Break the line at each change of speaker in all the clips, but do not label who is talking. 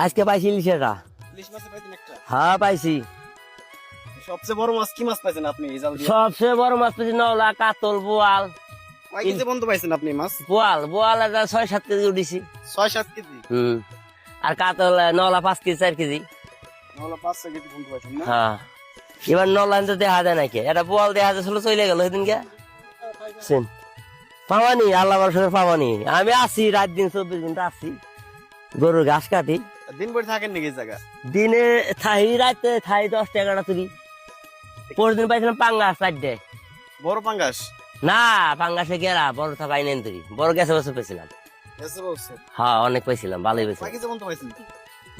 আজকে পাইছি ইলিশেরা। হ্যাঁ পাইছি।
সবচেয়ে বড় মাছ কি মাছ পাইছেন আপনি?
সবচেয়ে বড় মাছ পাইছি নলা, কাতল, বোয়াল।
কয় কেজি পর্যন্ত পাইছেন আপনি মাছ?
বোয়াল 6-7 কেজি উঠেছি।
6-7 কেজি।
আর কাতল নলা 5 কেজি 4 কেজি।
নলা 5-6 কেজি পর্যন্ত পাইছেন না?
হ্যাঁ, এবার নলা তো দেখা যায় নাকি, এটা বোয়াল দেখা যাচ্ছিল চলে গেল সেদিনকে। পাওয়ানি আল্লাহ পাওয়ানি। আমি আছি রাত দিন 24 ঘন্টা আছি, গরুর ঘাস কাটি।
দিন ভর থাকেন নাকি জায়গা?
দিনে থাই, রাতে থাই 10-11টা তুলি। পরের দিন পাইছিলাম পাঙ্গাস 4টে।
বড় পাঙ্গাস
না, পাঙ্গাসে গেরা বড় থা পাই নাই তুলি। বড় গেছে বছর পেয়েছিলাম। হ্যাঁ অনেক পাইছিলাম, ভালোই পাইছিলাম।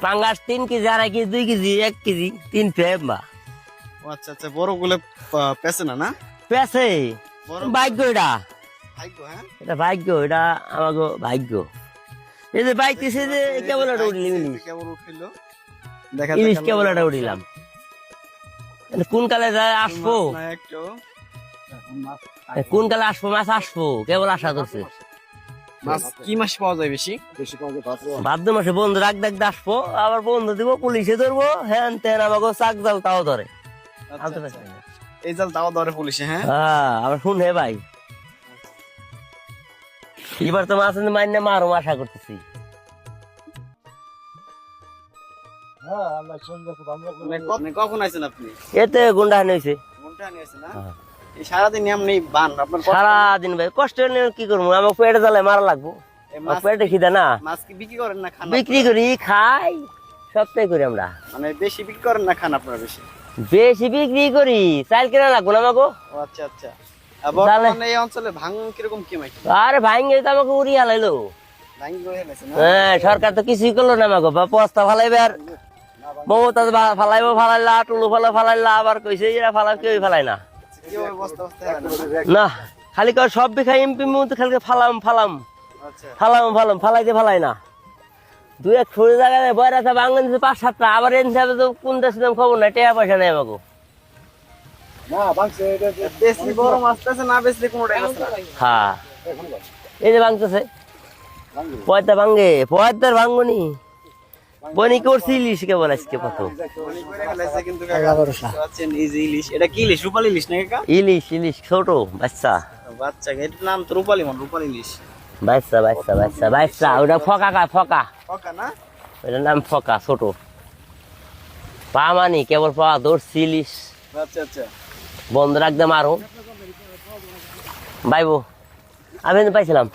পাঙ্গাস 3 কেজি, 2.5 কেজি, 2 কেজি, 1 কেজি, 3 ফেম বা।
আচ্ছা আচ্ছা, বড় গুলো পেছে না? না
পেছে ভাগ্য, এটা
ভাগ্য। হ্যাঁ
এটা ভাগ্য, এটা আমাকে ভাগ্য। এই যে বাইক দিছে যে কেবল এটা উঠলিম, ইলিশ কেবল এটা উঠিলাম। কোন কালে যায় আসবো, কোন কালে আসবো মাছ আসবো, কেবল আশা করছে।
কি মাছ পাওয়া যায় বেশি?
ভাদ্র মাসে বন্ধু রাখ দেখতে আসবো, আবার বন্ধু দিব, পুলিশে ধরবো, হ্যান তেন আমাকে চাক জাল তাও ধরে।
এই জাল তাও ধরে পুলিশে? হ্যাঁ
আবার শুন হে ভাই, এবার তো মাছ মাইনে মারো আশা করতেছি।
কখন আইছেন আপনি?
এতে গুন্ডা হয়েছে
সারাদিন এমনি বান আপনার?
সারাদিন ভাই কষ্ট কি করবো, আমার পেটে জ্বালায় মারা লাগবো। পেটে খিদা না।
মাছ কি বিক্রি করেন না খান?
বিক্রি করি, খাই, সবটাই করি আমরা।
মানে বেশি বিক্রি করেন না খান আপনারা?
বেশি বিক্রি করি, চাল কেনা লাগবো না আমাকে।
আচ্ছা আচ্ছা। বর্তমানে এই অঞ্চলে ভাঙ কিরকম কি মাইক?
আরে ভাঙ্গে তো আমাকে উড়িয়ে হালাইলো। হ্যাঁ, সরকার তো কিছুই করলো না আমাকে। বস্তা ফালাইবার মমতা ফালাইলা, টুলু ফালাইলা, আবার কইছে এরা ফালাই, কেউ ফালাই না। না, খালি কয় সব বিঘা এমপি খালি ফালাম ফালাইতে ফালাই না। 2-1 ফুল জায়গায় বয়রা আছে বাঙালি 5-7টা, আবার এনে যাবে তো কোন দেশে খবর নাই, টাকা পয়সা নেই আমাকে। হ্যাঁ, এই যে ভাঙতেছে পয়তা ভাঙ্গে, পয়তার ভাঙ্গনি বনি করছি ইলিশ কেবল আজকে প্রথম। ইলিশ ইলিশ ছোট বাচ্চা,
নাম তো রূপালী মন, রূপালী ইলিশ।
বাচ্চা বাচ্চা বাচ্চা বাচ্চা, ওটা ফকা খায়, ফকা
না,
ওটার নাম ফকা, ছোট পা মানি কেবল পাওয়া ধরছি ইলিশ।
আচ্ছা আচ্ছা,
বন্ধ রাখতে মারো বাইবো। আমি পাইছিলাম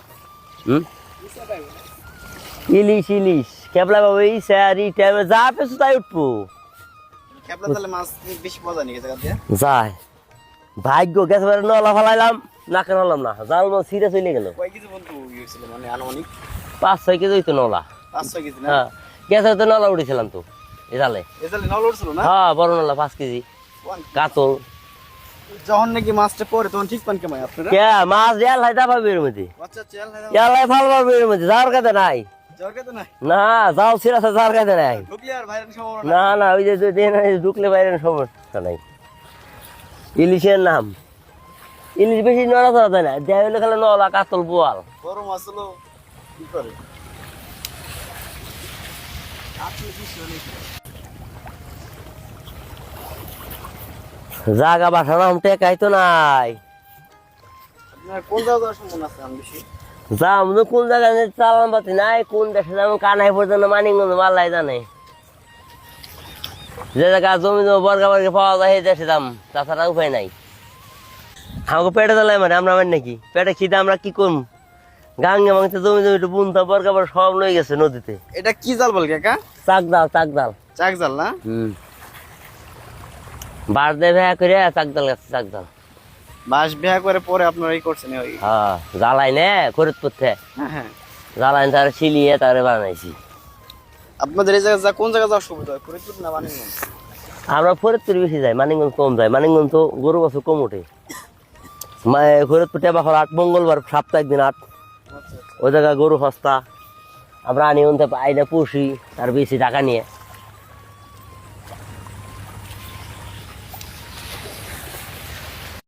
ইলিশ ইলিশ কেবলা বাবু, এই স্যার এই টাইমে যা পেছো তাই উঠবো। যায় ভাগ্য গেছে, নলা ফালাইলাম, নাকে নলাম না, জাল মাছ ছিঁড়ে চলে গেল। 5-6 কেজি হইতো নলা। হ্যাঁ, গেছে তো নলা উঠেছিলাম তো এই জালে। হ্যাঁ, বড় নলা 5 কেজি, কাতল।
যখন নাকি মাছটা পরে তখন ঠিক পান কেমন আপনারা?
কে মাছ জাল হয় দাবা বের মধ্যে, জাল হয় ফালবার বের মধ্যে, যাওয়ার কাছে নাই। না, যাও ছিড়াছে যাওয়ার কাছে নাই। না না, ওই যে ঢুকলে বাইরের সমস্যা নাই। ইলিশের নাম ইলিশ, বেশি নড়াচড়া যায় না, দেয় হলে খালি নলা, কাতল, বোয়াল।
বড় মাছ হলো কি করে?
জাগা বাসানো টেকাই তো নাই।
কোন জায়গায় সম্ভাবনা আছে বেশি?
যাম তো কোন জায়গায় চালান পাতি নাই, কোন দেশে যাবো কানাই পর্যন্ত, মানিকগঞ্জ মাল্লাই জানে। যে জায়গা জমি বর্গা বর্গে পাওয়া যায় সেই দেশে দাম, তাছাড়া উপায় নাই। আমাকে পেটে জ্বালাই মানে আমরা মানে নাকি পেটে খিদে আমরা কি করবো? গাঙ্গে মাংসে জমি জমি বুনতা বর্গা বর্গ সব লয়ে গেছে নদীতে।
এটা কি জাল বল কাকা?
চাক জাল, চাক জাল,
চাক জাল না?
বাঁশ দিয়ে ভেয়া করে চাক জাল গেছে, চাক জাল।
বাঁশ ভেয়া করে পরে আপনারা এই করছেন?
হ্যাঁ, জ্বালাই নে ফরিদপুর থেকে, জ্বালাই তার শিলিয়ে তারে বানাইছি।
আপনাদের এই জায়গা কোন জায়গা যাওয়ার সুবিধা হয়, ফরিদপুর না মানিকগঞ্জ?
আমরা ফরিদপুর বেশি যাই, মানিকগঞ্জ কম যাই। মানিকগঞ্জ তো গরু বছর কম ওঠে। ফরিদপুর টেবাখর 8 মঙ্গলবার সাপ্তাহিক দিন 8, ওই জায়গায় গরু সস্তা। আমরা আনি আইনে পুষি, তার বেশি টাকা নিয়ে।